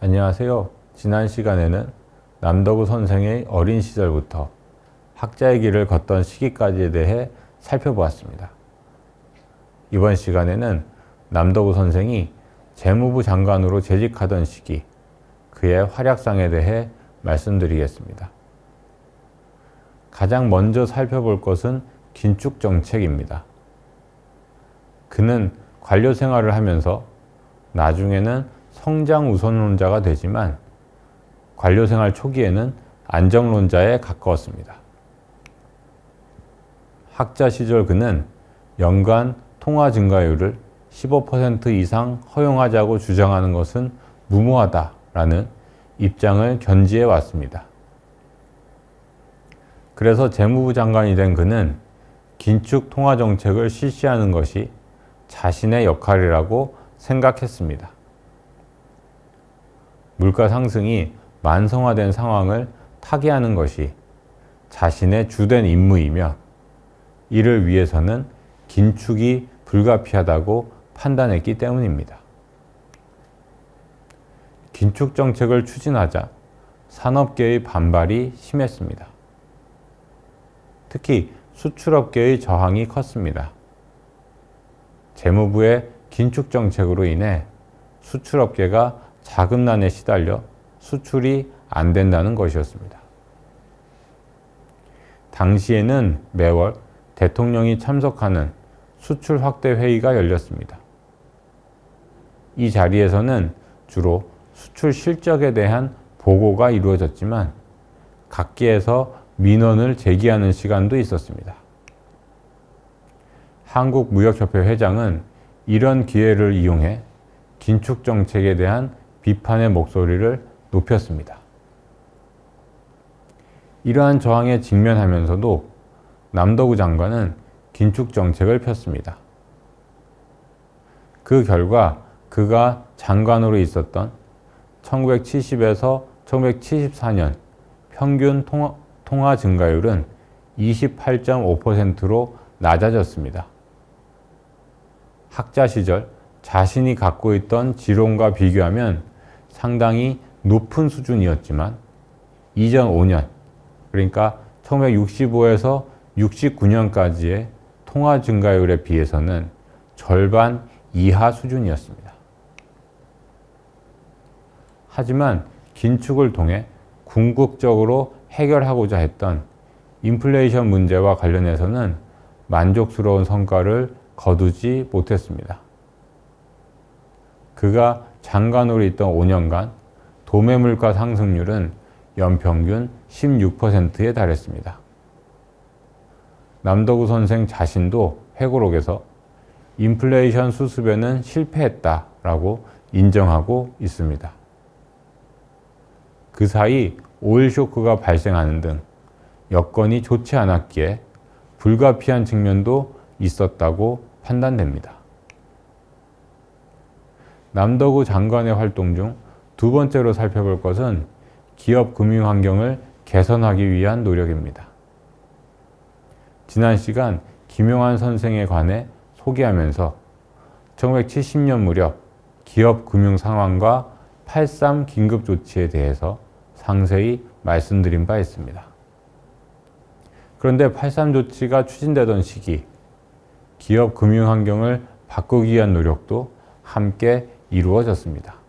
안녕하세요. 지난 시간에는 남덕우 선생의 어린 시절부터 학자의 길을 걷던 시기까지에 대해 살펴보았습니다. 이번 시간에는 남덕우 선생이 재무부 장관으로 재직하던 시기, 그의 활약상에 대해 말씀드리겠습니다. 가장 먼저 살펴볼 것은 긴축정책입니다. 그는 관료 생활을 하면서 나중에는 성장 우선론자가 되지만 관료 생활 초기에는 안정론자에 가까웠습니다. 학자 시절 그는 연간 통화 증가율을 15% 이상 허용하자고 주장하는 것은 무모하다라는 입장을 견지해 왔습니다. 그래서 재무부 장관이 된 그는 긴축 통화 정책을 실시하는 것이 자신의 역할이라고 생각했습니다. 물가 상승이 만성화된 상황을 타개하는 것이 자신의 주된 임무이며 이를 위해서는 긴축이 불가피하다고 판단했기 때문입니다. 긴축 정책을 추진하자 산업계의 반발이 심했습니다. 특히 수출업계의 저항이 컸습니다. 재무부의 긴축 정책으로 인해 수출업계가 자금난에 시달려 수출이 안 된다는 것이었습니다. 당시에는 매월 대통령이 참석하는 수출 확대 회의가 열렸습니다. 이 자리에서는 주로 수출 실적에 대한 보고가 이루어졌지만 각계에서 민원을 제기하는 시간도 있었습니다. 한국무역협회 회장은 이런 기회를 이용해 긴축 정책에 대한 비판의 목소리를 높였습니다. 이러한 저항에 직면하면서도 남덕우 장관은 긴축 정책을 폈습니다. 그 결과 그가 장관으로 있었던 1970에서 1974년 평균 통화 증가율은 28.5%로 낮아졌습니다. 학자 시절 자신이 갖고 있던 지론과 비교하면 상당히 높은 수준이었지만 이전 5년, 그러니까 1965에서 69년까지의 통화 증가율에 비해서는 절반 이하 수준이었습니다. 하지만 긴축을 통해 궁극적으로 해결하고자 했던 인플레이션 문제와 관련해서는 만족스러운 성과를 거두지 못했습니다. 그가 장관으로 있던 5년간 도매물가 상승률은 연평균 16%에 달했습니다. 남덕우 선생 자신도 회고록에서 인플레이션 수습에는 실패했다라고 인정하고 있습니다. 그 사이 오일 쇼크가 발생하는 등 여건이 좋지 않았기에 불가피한 측면도 있었다고 판단됩니다. 남덕우 장관의 활동 중 두 번째로 살펴볼 것은 기업 금융 환경을 개선하기 위한 노력입니다. 지난 시간 김용환 선생에 관해 소개하면서 1970년 무렵 기업 금융 상황과 8.3 긴급 조치에 대해서 상세히 말씀드린 바 있습니다. 그런데 8.3 조치가 추진되던 시기, 기업 금융 환경을 바꾸기 위한 노력도 함께 이루어졌습니다.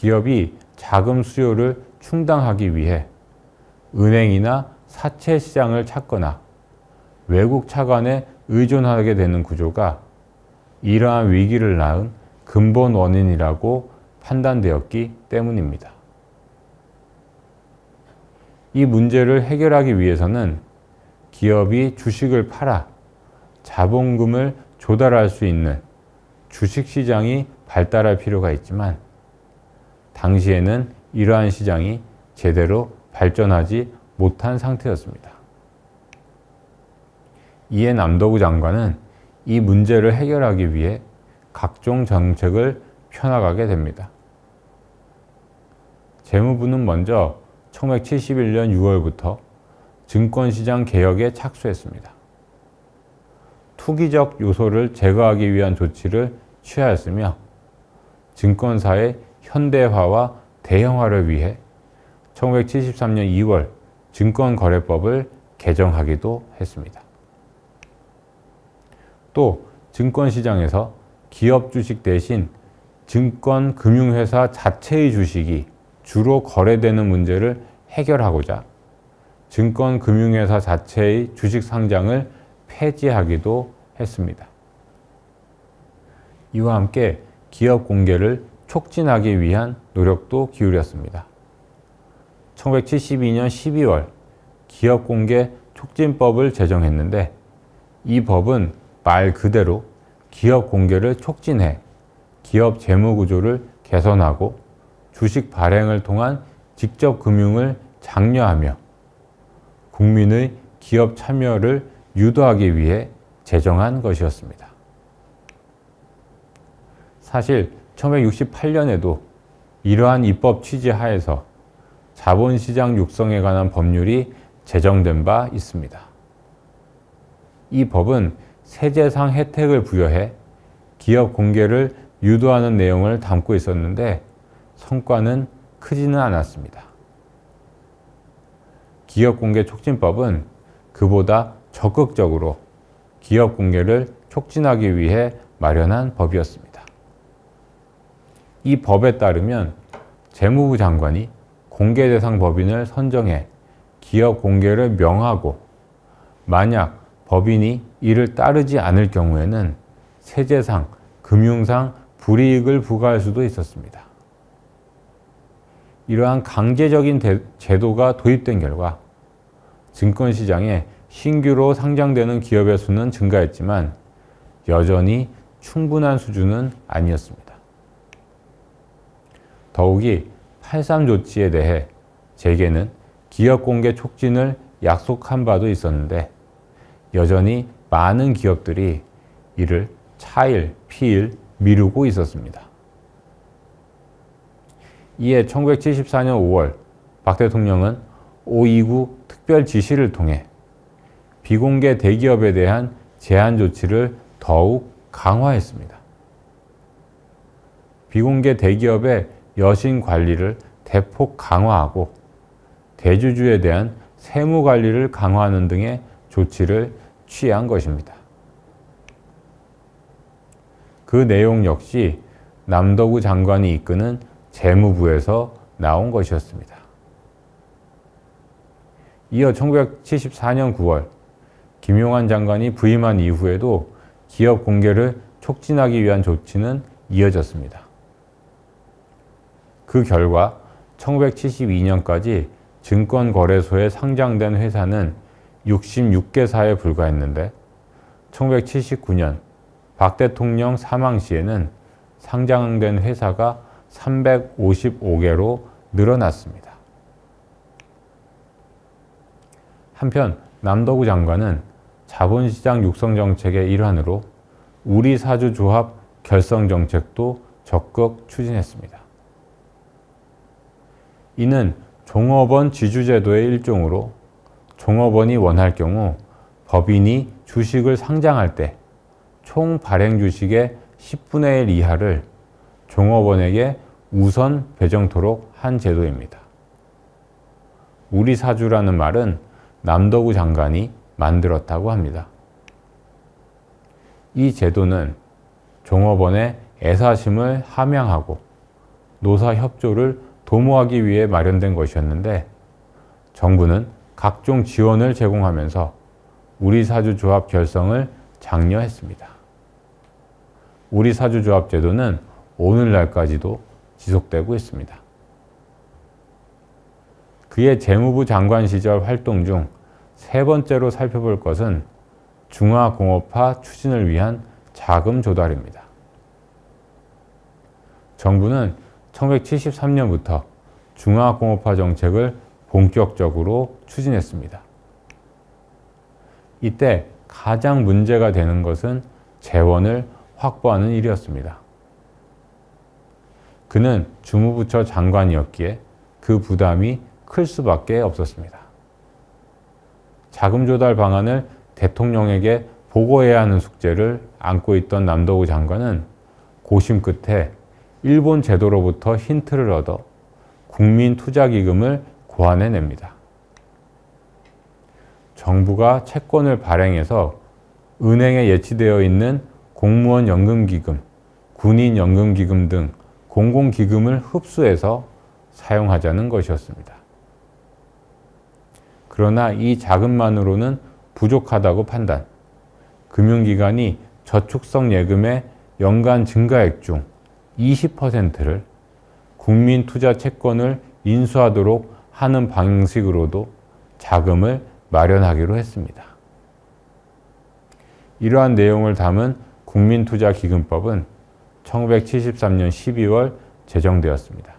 기업이 자금 수요를 충당하기 위해 은행이나 사채 시장을 찾거나 외국 차관에 의존하게 되는 구조가 이러한 위기를 낳은 근본 원인이라고 판단되었기 때문입니다. 이 문제를 해결하기 위해서는 기업이 주식을 팔아 자본금을 조달할 수 있는 주식시장이 발달할 필요가 있지만 당시에는 이러한 시장이 제대로 발전하지 못한 상태였습니다. 이에 남덕우 장관은 이 문제를 해결하기 위해 각종 정책을 펴나가게 됩니다. 재무부는 먼저 1971년 6월부터 증권시장 개혁에 착수했습니다. 투기적 요소를 제거하기 위한 조치를 취하였으며 증권사의 현대화와 대형화를 위해 1973년 2월 증권거래법을 개정하기도 했습니다. 또 증권시장에서 기업 주식 대신 증권금융회사 자체의 주식이 주로 거래되는 문제를 해결하고자 증권금융회사 자체의 주식 상장을 폐지하기도 했습니다. 이와 함께 기업 공개를 촉진하기 위한 노력도 기울였습니다. 1972년 12월 기업공개 촉진법을 제정했는데 이 법은 말 그대로 기업 공개를 촉진해 기업 재무 구조를 개선하고 주식 발행을 통한 직접 금융을 장려하며 국민의 기업 참여를 유도하기 위해 제정한 것이었습니다. 사실 1968년에도 이러한 입법 취지 하에서 자본시장 육성에 관한 법률이 제정된 바 있습니다. 이 법은 세제상 혜택을 부여해 기업 공개를 유도하는 내용을 담고 있었는데 성과는 크지는 않았습니다. 기업공개촉진법은 그보다 적극적으로 기업 공개를 촉진하기 위해 마련한 법이었습니다. 이 법에 따르면 재무부 장관이 공개 대상 법인을 선정해 기업 공개를 명하고 만약 법인이 이를 따르지 않을 경우에는 세제상, 금융상 불이익을 부과할 수도 있었습니다. 이러한 강제적인 제도가 도입된 결과 증권시장에 신규로 상장되는 기업의 수는 증가했지만 여전히 충분한 수준은 아니었습니다. 더욱이 83 조치에 대해 재계는 기업 공개 촉진을 약속한 바도 있었는데 여전히 많은 기업들이 이를 차일, 피일, 미루고 있었습니다. 이에 1974년 5월 박 대통령은 529 특별 지시를 통해 비공개 대기업에 대한 제한 조치를 더욱 강화했습니다. 비공개 대기업의 여신 관리를 대폭 강화하고 대주주에 대한 세무 관리를 강화하는 등의 조치를 취한 것입니다. 그 내용 역시 남덕우 장관이 이끄는 재무부에서 나온 것이었습니다. 이어 1974년 9월 김용환 장관이 부임한 이후에도 기업 공개를 촉진하기 위한 조치는 이어졌습니다. 그 결과 1972년까지 증권거래소에 상장된 회사는 66개사에 불과했는데 1979년 박 대통령 사망 시에는 상장된 회사가 355개로 늘어났습니다. 한편 남덕우 장관은 자본시장 육성 정책의 일환으로 우리사주조합 결성 정책도 적극 추진했습니다. 이는 종업원 지주제도의 일종으로 종업원이 원할 경우 법인이 주식을 상장할 때 총 발행 주식의 10분의 1 이하를 종업원에게 우선 배정토록 한 제도입니다. 우리사주라는 말은 남덕우 장관이 만들었다고 합니다. 이 제도는 종업원의 애사심을 함양하고 노사협조를 도모하기 위해 마련된 것이었는데 정부는 각종 지원을 제공하면서 우리사주조합 결성을 장려했습니다. 우리사주조합 제도는 오늘날까지도 지속되고 있습니다. 그의 재무부 장관 시절 활동 중 세 번째로 살펴볼 것은 중화공업화 추진을 위한 자금 조달입니다. 정부는 1973년부터 중화공업화 정책을 본격적으로 추진했습니다. 이때 가장 문제가 되는 것은 재원을 확보하는 일이었습니다. 그는 주무부처 장관이었기에 그 부담이 클 수밖에 없었습니다. 자금 조달 방안을 대통령에게 보고해야 하는 숙제를 안고 있던 남덕우 장관은 고심 끝에 일본 제도로부터 힌트를 얻어 국민투자기금을 고안해냅니다. 정부가 채권을 발행해서 은행에 예치되어 있는 공무원 연금기금, 군인 연금기금 등 공공기금을 흡수해서 사용하자는 것이었습니다. 그러나 이 자금만으로는 부족하다고 판단, 금융기관이 저축성 예금의 연간 증가액 중 20%를 국민투자채권을 인수하도록 하는 방식으로도 자금을 마련하기로 했습니다. 이러한 내용을 담은 국민투자기금법은 1973년 12월 제정되었습니다.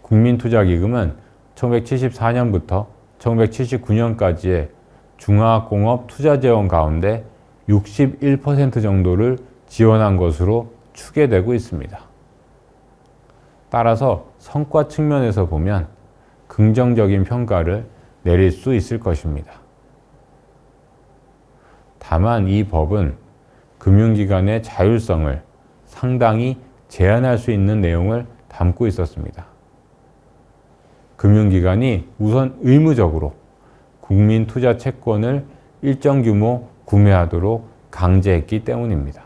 국민투자기금은 1974년부터 1979년까지의 중화공업 투자재원 가운데 61% 정도를 지원한 것으로 추계되고 있습니다. 따라서 성과 측면에서 보면 긍정적인 평가를 내릴 수 있을 것입니다. 다만 이 법은 금융기관의 자율성을 상당히 제한할 수 있는 내용을 담고 있었습니다. 금융기관이 우선 의무적으로 국민투자채권을 일정 규모 구매하도록 강제했기 때문입니다.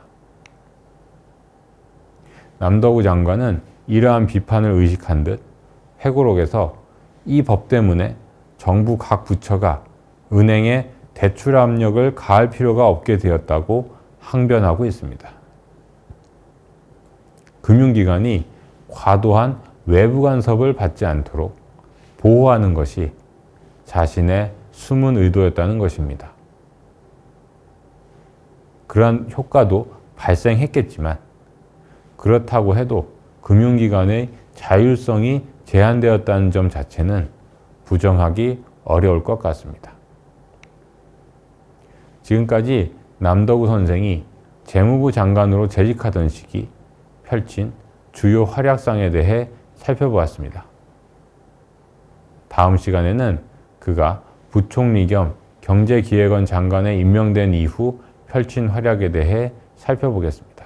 남덕우 장관은 이러한 비판을 의식한 듯 회고록에서 이 법 때문에 정부 각 부처가 은행에 대출 압력을 가할 필요가 없게 되었다고 항변하고 있습니다. 금융기관이 과도한 외부 간섭을 받지 않도록 보호하는 것이 자신의 숨은 의도였다는 것입니다. 그러한 효과도 발생했겠지만 그렇다고 해도 금융기관의 자율성이 제한되었다는 점 자체는 부정하기 어려울 것 같습니다. 지금까지 남덕우 선생이 재무부 장관으로 재직하던 시기 펼친 주요 활약상에 대해 살펴보았습니다. 다음 시간에는 그가 부총리 겸 경제기획원 장관에 임명된 이후 펼친 활약에 대해 살펴보겠습니다.